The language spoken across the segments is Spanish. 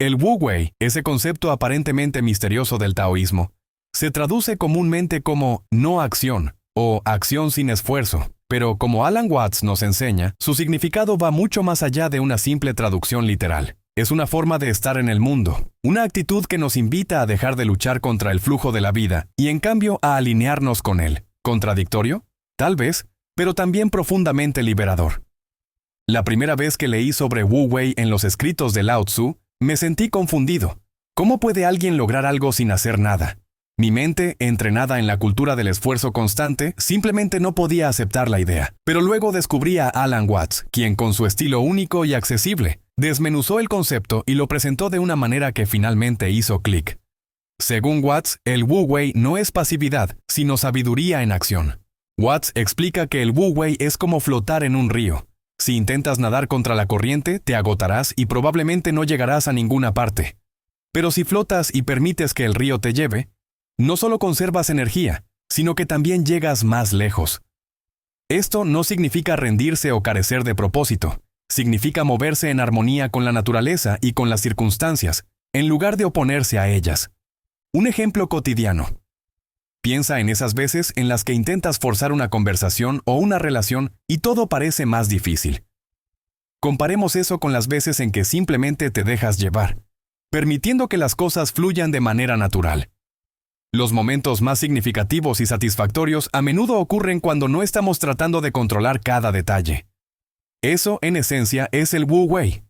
El Wu Wei, ese concepto aparentemente misterioso del taoísmo, se traduce comúnmente como no acción o acción sin esfuerzo, pero como Alan Watts nos enseña, su significado va mucho más allá de una simple traducción literal. Es una forma de estar en el mundo, una actitud que nos invita a dejar de luchar contra el flujo de la vida y en cambio a alinearnos con él. ¿Contradictorio? Tal vez, pero también profundamente liberador. La primera vez que leí sobre Wu Wei en los escritos de Lao Tzu, me sentí confundido. ¿Cómo puede alguien lograr algo sin hacer nada? Mi mente, entrenada en la cultura del esfuerzo constante, simplemente no podía aceptar la idea. Pero luego descubrí a Alan Watts, quien con su estilo único y accesible, desmenuzó el concepto y lo presentó de una manera que finalmente hizo clic. Según Watts, el Wu Wei no es pasividad, sino sabiduría en acción. Watts explica que el Wu Wei es como flotar en un río. Si intentas nadar contra la corriente, te agotarás y probablemente no llegarás a ninguna parte. Pero si flotas y permites que el río te lleve, no solo conservas energía, sino que también llegas más lejos. Esto no significa rendirse o carecer de propósito. Significa moverse en armonía con la naturaleza y con las circunstancias, en lugar de oponerse a ellas. Un ejemplo cotidiano. Piensa en esas veces en las que intentas forzar una conversación o una relación y todo parece más difícil. Comparemos eso con las veces en que simplemente te dejas llevar, permitiendo que las cosas fluyan de manera natural. Los momentos más significativos y satisfactorios a menudo ocurren cuando no estamos tratando de controlar cada detalle. Eso, en esencia, es el Wu Wei.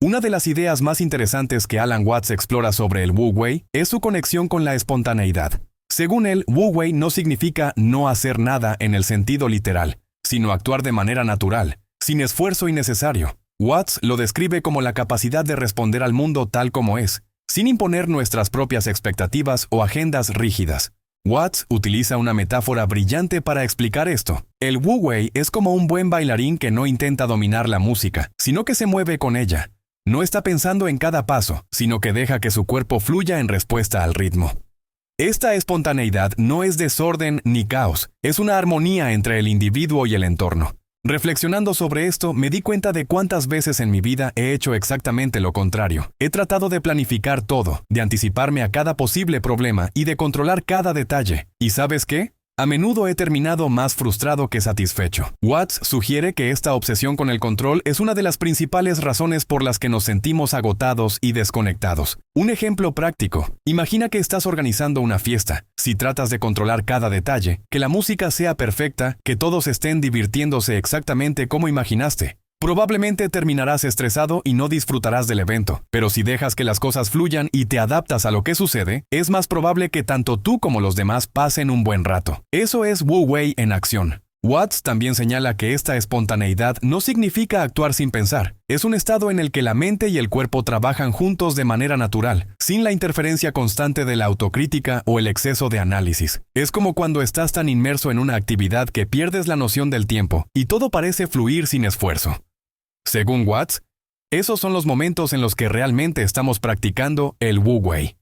Una de las ideas más interesantes que Alan Watts explora sobre el Wu Wei es su conexión con la espontaneidad. Según él, Wu Wei no significa no hacer nada en el sentido literal, sino actuar de manera natural, sin esfuerzo innecesario. Watts lo describe como la capacidad de responder al mundo tal como es, sin imponer nuestras propias expectativas o agendas rígidas. Watts utiliza una metáfora brillante para explicar esto. El Wu Wei es como un buen bailarín que no intenta dominar la música, sino que se mueve con ella. No está pensando en cada paso, sino que deja que su cuerpo fluya en respuesta al ritmo. Esta espontaneidad no es desorden ni caos, es una armonía entre el individuo y el entorno. Reflexionando sobre esto, me di cuenta de cuántas veces en mi vida he hecho exactamente lo contrario. He tratado de planificar todo, de anticiparme a cada posible problema y de controlar cada detalle. ¿Y sabes qué? A menudo he terminado más frustrado que satisfecho. Watts sugiere que esta obsesión con el control es una de las principales razones por las que nos sentimos agotados y desconectados. Un ejemplo práctico. Imagina que estás organizando una fiesta. Si tratas de controlar cada detalle, que la música sea perfecta, que todos estén divirtiéndose exactamente como imaginaste, probablemente terminarás estresado y no disfrutarás del evento. Pero si dejas que las cosas fluyan y te adaptas a lo que sucede, es más probable que tanto tú como los demás pasen un buen rato. Eso es Wu Wei en acción. Watts también señala que esta espontaneidad no significa actuar sin pensar. Es un estado en el que la mente y el cuerpo trabajan juntos de manera natural, sin la interferencia constante de la autocrítica o el exceso de análisis. Es como cuando estás tan inmerso en una actividad que pierdes la noción del tiempo y todo parece fluir sin esfuerzo. Según Watts, esos son los momentos en los que realmente estamos practicando el Wu Wei.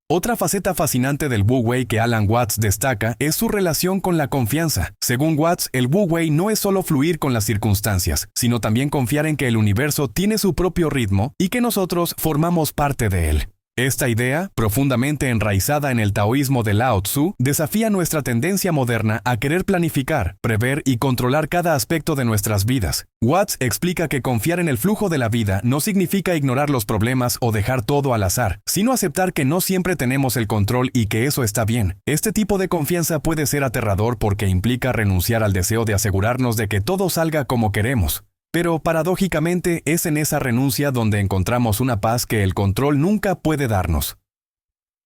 Otra faceta fascinante del Wu Wei que Alan Watts destaca es su relación con la confianza. Según Watts, el Wu Wei no es solo fluir con las circunstancias, sino también confiar en que el universo tiene su propio ritmo y que nosotros formamos parte de él. Esta idea, profundamente enraizada en el taoísmo de Lao Tzu, desafía nuestra tendencia moderna a querer planificar, prever y controlar cada aspecto de nuestras vidas. Watts explica que confiar en el flujo de la vida no significa ignorar los problemas o dejar todo al azar, sino aceptar que no siempre tenemos el control y que eso está bien. Este tipo de confianza puede ser aterrador porque implica renunciar al deseo de asegurarnos de que todo salga como queremos. Pero paradójicamente es en esa renuncia donde encontramos una paz que el control nunca puede darnos.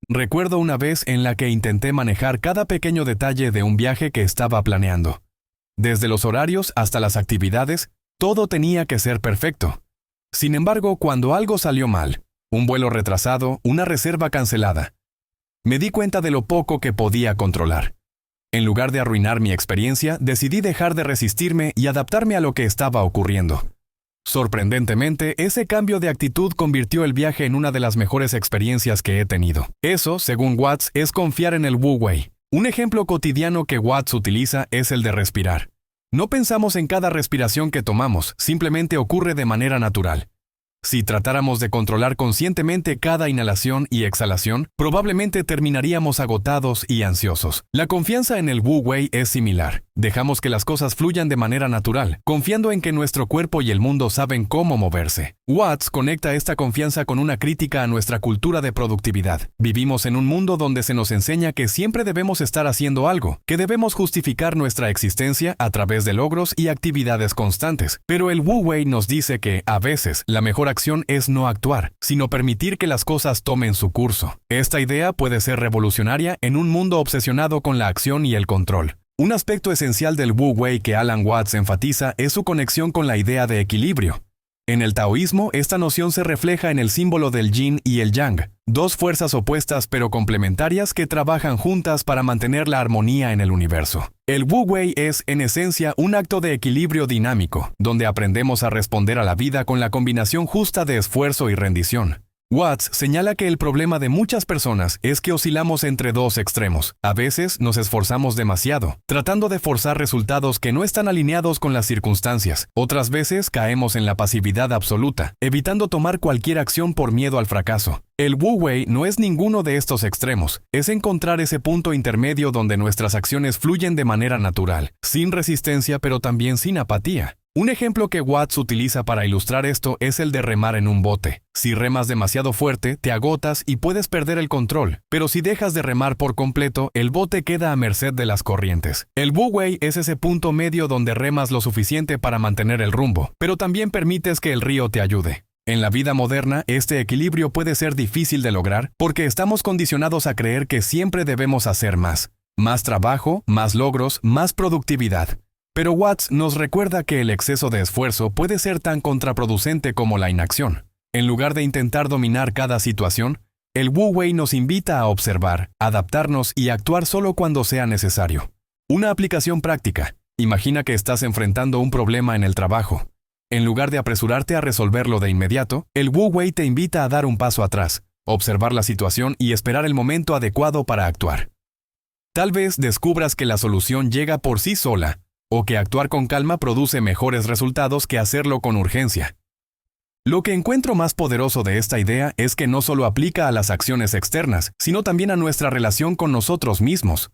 Recuerdo una vez en la que intenté manejar cada pequeño detalle de un viaje que estaba planeando. Desde los horarios hasta las actividades, todo tenía que ser perfecto. Sin embargo, cuando algo salió mal, un vuelo retrasado, una reserva cancelada, me di cuenta de lo poco que podía controlar. En lugar de arruinar mi experiencia, decidí dejar de resistirme y adaptarme a lo que estaba ocurriendo. Sorprendentemente, ese cambio de actitud convirtió el viaje en una de las mejores experiencias que he tenido. Eso, según Watts, es confiar en el Wu Wei. Un ejemplo cotidiano que Watts utiliza es el de respirar. No pensamos en cada respiración que tomamos, simplemente ocurre de manera natural. Si tratáramos de controlar conscientemente cada inhalación y exhalación, probablemente terminaríamos agotados y ansiosos. La confianza en el Wu Wei es similar. Dejamos que las cosas fluyan de manera natural, confiando en que nuestro cuerpo y el mundo saben cómo moverse. Watts conecta esta confianza con una crítica a nuestra cultura de productividad. Vivimos en un mundo donde se nos enseña que siempre debemos estar haciendo algo, que debemos justificar nuestra existencia a través de logros y actividades constantes. Pero el Wu Wei nos dice que, a veces, la mejor acción es no actuar, sino permitir que las cosas tomen su curso. Esta idea puede ser revolucionaria en un mundo obsesionado con la acción y el control. Un aspecto esencial del Wu Wei que Alan Watts enfatiza es su conexión con la idea de equilibrio. En el taoísmo, esta noción se refleja en el símbolo del yin y el yang, dos fuerzas opuestas pero complementarias que trabajan juntas para mantener la armonía en el universo. El Wu Wei es, en esencia, un acto de equilibrio dinámico, donde aprendemos a responder a la vida con la combinación justa de esfuerzo y rendición. Watts señala que el problema de muchas personas es que oscilamos entre dos extremos. A veces nos esforzamos demasiado, tratando de forzar resultados que no están alineados con las circunstancias. Otras veces caemos en la pasividad absoluta, evitando tomar cualquier acción por miedo al fracaso. El Wu Wei no es ninguno de estos extremos, es encontrar ese punto intermedio donde nuestras acciones fluyen de manera natural, sin resistencia pero también sin apatía. Un ejemplo que Watts utiliza para ilustrar esto es el de remar en un bote. Si remas demasiado fuerte, te agotas y puedes perder el control, pero si dejas de remar por completo, el bote queda a merced de las corrientes. El Wu Wei es ese punto medio donde remas lo suficiente para mantener el rumbo, pero también permites que el río te ayude. En la vida moderna, este equilibrio puede ser difícil de lograr porque estamos condicionados a creer que siempre debemos hacer más. Más trabajo, más logros, más productividad. Pero Watts nos recuerda que el exceso de esfuerzo puede ser tan contraproducente como la inacción. En lugar de intentar dominar cada situación, el Wu Wei nos invita a observar, adaptarnos y actuar solo cuando sea necesario. Una aplicación práctica. Imagina que estás enfrentando un problema en el trabajo. En lugar de apresurarte a resolverlo de inmediato, el Wu Wei te invita a dar un paso atrás, observar la situación y esperar el momento adecuado para actuar. Tal vez descubras que la solución llega por sí sola, o que actuar con calma produce mejores resultados que hacerlo con urgencia. Lo que encuentro más poderoso de esta idea es que no solo aplica a las acciones externas, sino también a nuestra relación con nosotros mismos.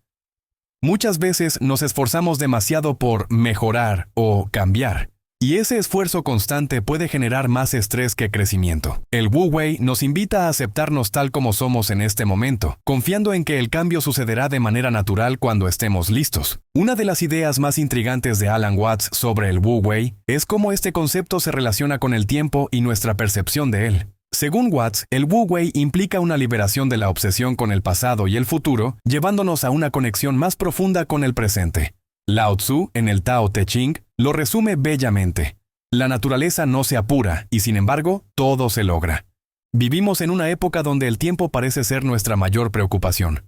Muchas veces nos esforzamos demasiado por mejorar o cambiar, y ese esfuerzo constante puede generar más estrés que crecimiento. El Wu Wei nos invita a aceptarnos tal como somos en este momento, confiando en que el cambio sucederá de manera natural cuando estemos listos. Una de las ideas más intrigantes de Alan Watts sobre el Wu Wei es cómo este concepto se relaciona con el tiempo y nuestra percepción de él. Según Watts, el Wu Wei implica una liberación de la obsesión con el pasado y el futuro, llevándonos a una conexión más profunda con el presente. Lao Tzu, en el Tao Te Ching, lo resume bellamente. La naturaleza no se apura y, sin embargo, todo se logra. Vivimos en una época donde el tiempo parece ser nuestra mayor preocupación.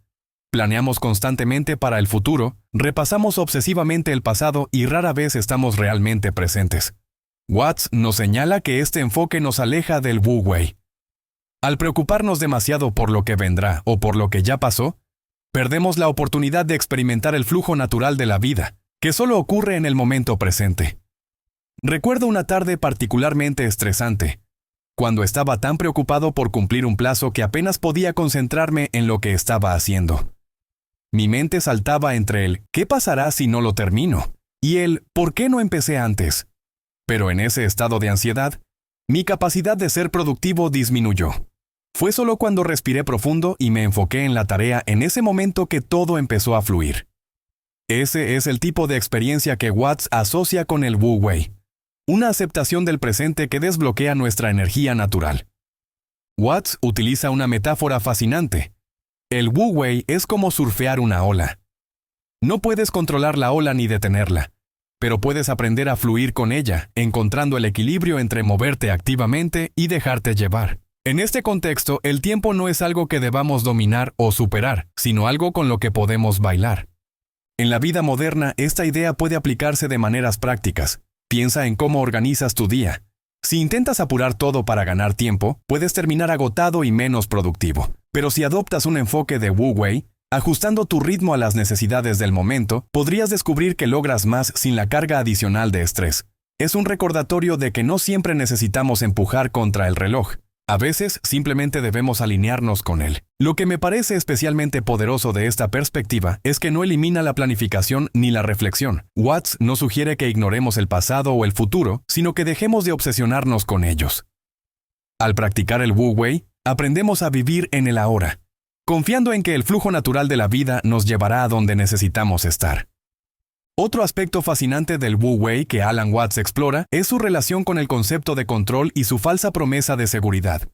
Planeamos constantemente para el futuro, repasamos obsesivamente el pasado y rara vez estamos realmente presentes. Watts nos señala que este enfoque nos aleja del Wu Wei. Al preocuparnos demasiado por lo que vendrá o por lo que ya pasó, perdemos la oportunidad de experimentar el flujo natural de la vida, que solo ocurre en el momento presente. Recuerdo una tarde particularmente estresante, cuando estaba tan preocupado por cumplir un plazo que apenas podía concentrarme en lo que estaba haciendo. Mi mente saltaba entre el ¿qué pasará si no lo termino? Y el ¿por qué no empecé antes? Pero en ese estado de ansiedad, mi capacidad de ser productivo disminuyó. Fue solo cuando respiré profundo y me enfoqué en la tarea en ese momento que todo empezó a fluir. Ese es el tipo de experiencia que Watts asocia con el Wu Wei. Una aceptación del presente que desbloquea nuestra energía natural. Watts utiliza una metáfora fascinante. El Wu Wei es como surfear una ola. No puedes controlar la ola ni detenerla, pero puedes aprender a fluir con ella, encontrando el equilibrio entre moverte activamente y dejarte llevar. En este contexto, el tiempo no es algo que debamos dominar o superar, sino algo con lo que podemos bailar. En la vida moderna, esta idea puede aplicarse de maneras prácticas. Piensa en cómo organizas tu día. Si intentas apurar todo para ganar tiempo, puedes terminar agotado y menos productivo. Pero si adoptas un enfoque de Wu Wei, ajustando tu ritmo a las necesidades del momento, podrías descubrir que logras más sin la carga adicional de estrés. Es un recordatorio de que no siempre necesitamos empujar contra el reloj. A veces simplemente debemos alinearnos con él. Lo que me parece especialmente poderoso de esta perspectiva es que no elimina la planificación ni la reflexión. Watts no sugiere que ignoremos el pasado o el futuro, sino que dejemos de obsesionarnos con ellos. Al practicar el Wu Wei, aprendemos a vivir en el ahora, confiando en que el flujo natural de la vida nos llevará a donde necesitamos estar. Otro aspecto fascinante del Wu Wei que Alan Watts explora es su relación con el concepto de control y su falsa promesa de seguridad.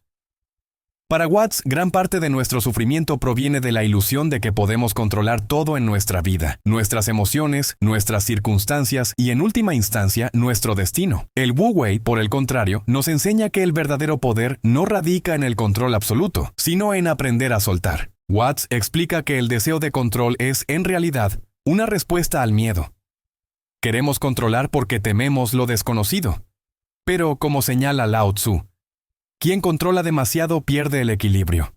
Para Watts, gran parte de nuestro sufrimiento proviene de la ilusión de que podemos controlar todo en nuestra vida, nuestras emociones, nuestras circunstancias y, en última instancia, nuestro destino. El Wu Wei, por el contrario, nos enseña que el verdadero poder no radica en el control absoluto, sino en aprender a soltar. Watts explica que el deseo de control es, en realidad, una respuesta al miedo. Queremos controlar porque tememos lo desconocido. Pero, como señala Lao Tzu, quien controla demasiado pierde el equilibrio.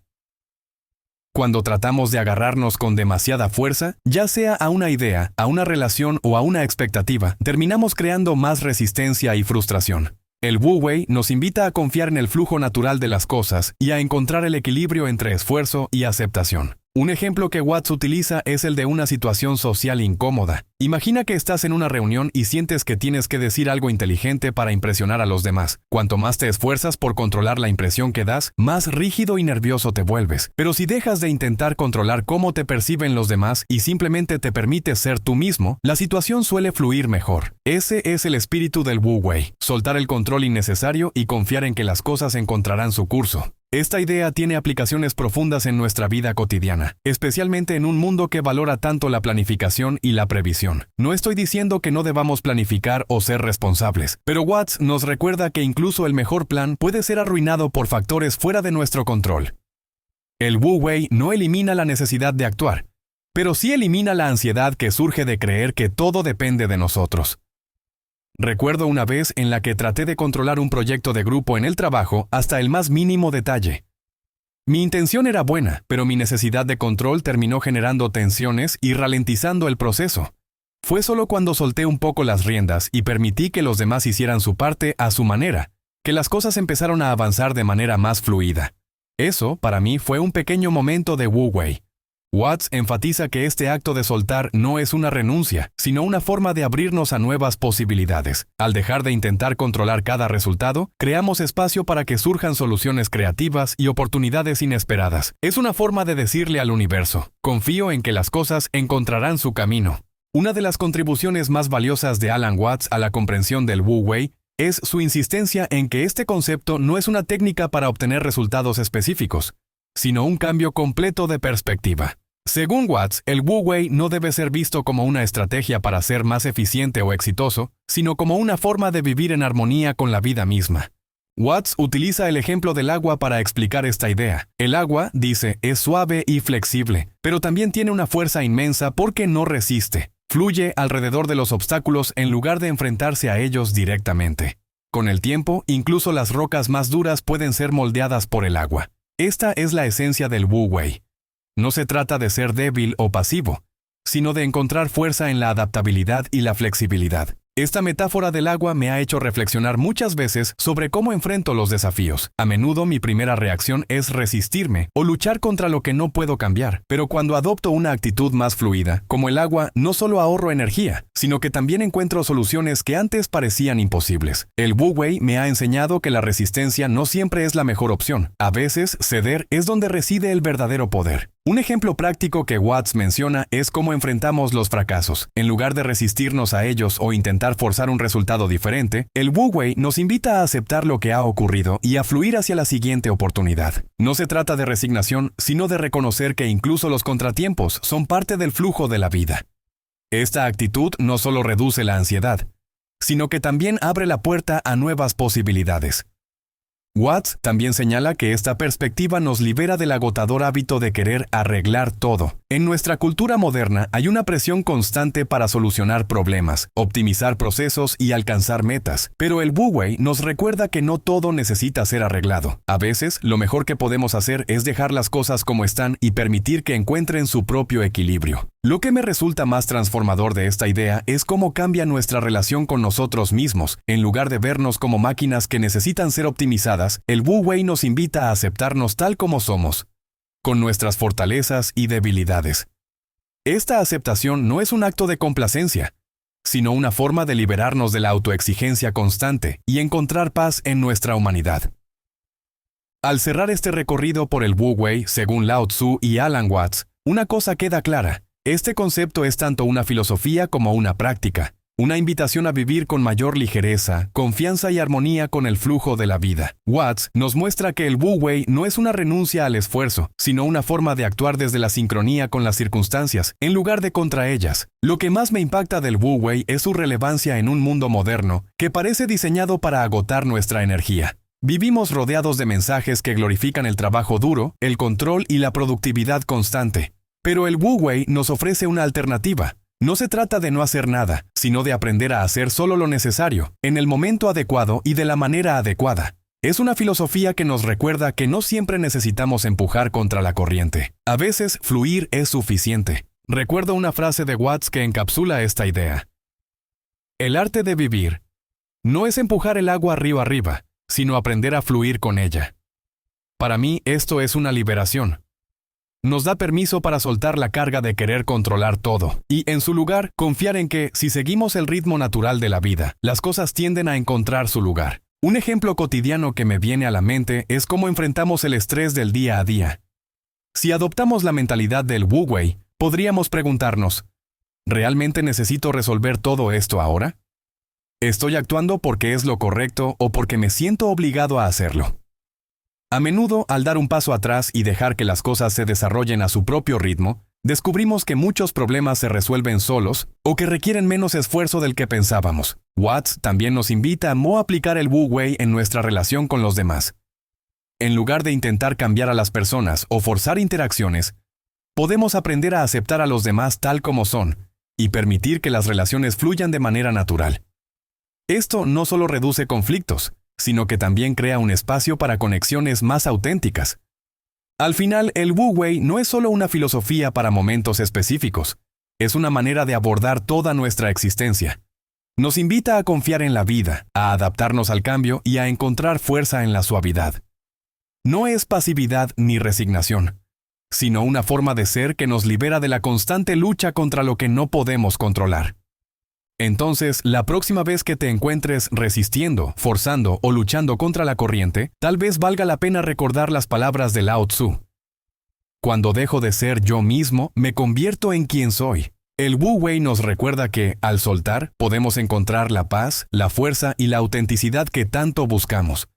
Cuando tratamos de agarrarnos con demasiada fuerza, ya sea a una idea, a una relación o a una expectativa, terminamos creando más resistencia y frustración. El Wu Wei nos invita a confiar en el flujo natural de las cosas y a encontrar el equilibrio entre esfuerzo y aceptación. Un ejemplo que Watts utiliza es el de una situación social incómoda. Imagina que estás en una reunión y sientes que tienes que decir algo inteligente para impresionar a los demás. Cuanto más te esfuerzas por controlar la impresión que das, más rígido y nervioso te vuelves. Pero si dejas de intentar controlar cómo te perciben los demás y simplemente te permites ser tú mismo, la situación suele fluir mejor. Ese es el espíritu del Wu Wei: soltar el control innecesario y confiar en que las cosas encontrarán su curso. Esta idea tiene aplicaciones profundas en nuestra vida cotidiana, especialmente en un mundo que valora tanto la planificación y la previsión. No estoy diciendo que no debamos planificar o ser responsables, pero Watts nos recuerda que incluso el mejor plan puede ser arruinado por factores fuera de nuestro control. El Wu Wei no elimina la necesidad de actuar, pero sí elimina la ansiedad que surge de creer que todo depende de nosotros. Recuerdo una vez en la que traté de controlar un proyecto de grupo en el trabajo hasta el más mínimo detalle. Mi intención era buena, pero mi necesidad de control terminó generando tensiones y ralentizando el proceso. Fue solo cuando solté un poco las riendas y permití que los demás hicieran su parte a su manera, que las cosas empezaron a avanzar de manera más fluida. Eso, para mí, fue un pequeño momento de Wu Wei. Watts enfatiza que este acto de soltar no es una renuncia, sino una forma de abrirnos a nuevas posibilidades. Al dejar de intentar controlar cada resultado, creamos espacio para que surjan soluciones creativas y oportunidades inesperadas. Es una forma de decirle al universo: confío en que las cosas encontrarán su camino. Una de las contribuciones más valiosas de Alan Watts a la comprensión del Wu Wei es su insistencia en que este concepto no es una técnica para obtener resultados específicos, sino un cambio completo de perspectiva. Según Watts, el Wu Wei no debe ser visto como una estrategia para ser más eficiente o exitoso, sino como una forma de vivir en armonía con la vida misma. Watts utiliza el ejemplo del agua para explicar esta idea. El agua, dice, es suave y flexible, pero también tiene una fuerza inmensa porque no resiste. Fluye alrededor de los obstáculos en lugar de enfrentarse a ellos directamente. Con el tiempo, incluso las rocas más duras pueden ser moldeadas por el agua. Esta es la esencia del Wu Wei. No se trata de ser débil o pasivo, sino de encontrar fuerza en la adaptabilidad y la flexibilidad. Esta metáfora del agua me ha hecho reflexionar muchas veces sobre cómo enfrento los desafíos. A menudo mi primera reacción es resistirme o luchar contra lo que no puedo cambiar. Pero cuando adopto una actitud más fluida, como el agua, no solo ahorro energía, sino que también encuentro soluciones que antes parecían imposibles. El Wu Wei me ha enseñado que la resistencia no siempre es la mejor opción. A veces, ceder es donde reside el verdadero poder. Un ejemplo práctico que Watts menciona es cómo enfrentamos los fracasos. En lugar de resistirnos a ellos o intentar forzar un resultado diferente, el Wu Wei nos invita a aceptar lo que ha ocurrido y a fluir hacia la siguiente oportunidad. No se trata de resignación, sino de reconocer que incluso los contratiempos son parte del flujo de la vida. Esta actitud no solo reduce la ansiedad, sino que también abre la puerta a nuevas posibilidades. Watts también señala que esta perspectiva nos libera del agotador hábito de querer arreglar todo. En nuestra cultura moderna hay una presión constante para solucionar problemas, optimizar procesos y alcanzar metas. Pero el Wu Wei nos recuerda que no todo necesita ser arreglado. A veces, lo mejor que podemos hacer es dejar las cosas como están y permitir que encuentren su propio equilibrio. Lo que me resulta más transformador de esta idea es cómo cambia nuestra relación con nosotros mismos. En lugar de vernos como máquinas que necesitan ser optimizadas, el Wu Wei nos invita a aceptarnos tal como somos, con nuestras fortalezas y debilidades. Esta aceptación no es un acto de complacencia, sino una forma de liberarnos de la autoexigencia constante y encontrar paz en nuestra humanidad. Al cerrar este recorrido por el Wu Wei, según Lao Tzu y Alan Watts, una cosa queda clara. Este concepto es tanto una filosofía como una práctica, una invitación a vivir con mayor ligereza, confianza y armonía con el flujo de la vida. Watts nos muestra que el Wu Wei no es una renuncia al esfuerzo, sino una forma de actuar desde la sincronía con las circunstancias, en lugar de contra ellas. Lo que más me impacta del Wu Wei es su relevancia en un mundo moderno que parece diseñado para agotar nuestra energía. Vivimos rodeados de mensajes que glorifican el trabajo duro, el control y la productividad constante. Pero el Wu Wei nos ofrece una alternativa. No se trata de no hacer nada, sino de aprender a hacer solo lo necesario, en el momento adecuado y de la manera adecuada. Es una filosofía que nos recuerda que no siempre necesitamos empujar contra la corriente. A veces, fluir es suficiente. Recuerdo una frase de Watts que encapsula esta idea. El arte de vivir no es empujar el agua río arriba, sino aprender a fluir con ella. Para mí, esto es una liberación. Nos da permiso para soltar la carga de querer controlar todo, y en su lugar, confiar en que, si seguimos el ritmo natural de la vida, las cosas tienden a encontrar su lugar. Un ejemplo cotidiano que me viene a la mente es cómo enfrentamos el estrés del día a día. Si adoptamos la mentalidad del Wu Wei, podríamos preguntarnos, ¿realmente necesito resolver todo esto ahora? ¿Estoy actuando porque es lo correcto o porque me siento obligado a hacerlo? A menudo, al dar un paso atrás y dejar que las cosas se desarrollen a su propio ritmo, descubrimos que muchos problemas se resuelven solos o que requieren menos esfuerzo del que pensábamos. Watts también nos invita a no aplicar el Wu Wei en nuestra relación con los demás. En lugar de intentar cambiar a las personas o forzar interacciones, podemos aprender a aceptar a los demás tal como son y permitir que las relaciones fluyan de manera natural. Esto no solo reduce conflictos, sino que también crea un espacio para conexiones más auténticas. Al final, el Wu Wei no es solo una filosofía para momentos específicos, es una manera de abordar toda nuestra existencia. Nos invita a confiar en la vida, a adaptarnos al cambio y a encontrar fuerza en la suavidad. No es pasividad ni resignación, sino una forma de ser que nos libera de la constante lucha contra lo que no podemos controlar. Entonces, la próxima vez que te encuentres resistiendo, forzando o luchando contra la corriente, tal vez valga la pena recordar las palabras de Lao Tzu. Cuando dejo de ser yo mismo, me convierto en quien soy. El Wu Wei nos recuerda que, al soltar, podemos encontrar la paz, la fuerza y la autenticidad que tanto buscamos.